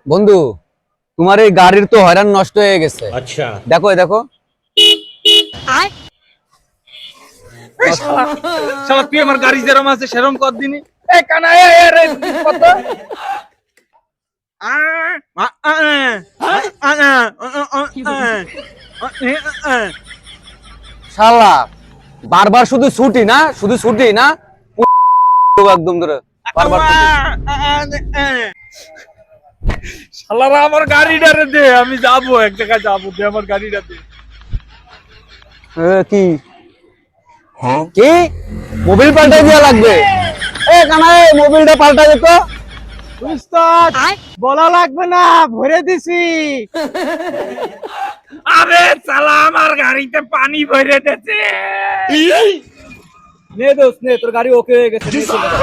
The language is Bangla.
বন্ধু, তোমার এই গাড়ির তো হয়রান নষ্ট হয়ে গেছে। अच्छा। দেখো দেখো। শালা তুই আমার গাড়ি যেরকম আছে সেরকম কর দিনি। এ কানা এ এ রে কত আ আ আ আ আ শালা বারবার শুধু ছুটি না, শুধু ছুটি না, একদম ধরে বারবার ছুটি। শালারা আমার গাড়িটা রে দে, আমি যাবো এক জায়গায় যাবো, দে আমার গাড়িটা দে। কি কি মোবিল পাল্টাই দেওয়া লাগবে? এ কানাই, মোবিলটা পাল্টা যেত। উস্তাদ বলা লাগবে না, ভরে দিছি। আরে শালা আমার গাড়িতে পানি ভরে দিয়েছে। নে দোস্ত নে, তোর গাড়ি ওকে হয়ে গেছে, নে চলে যা।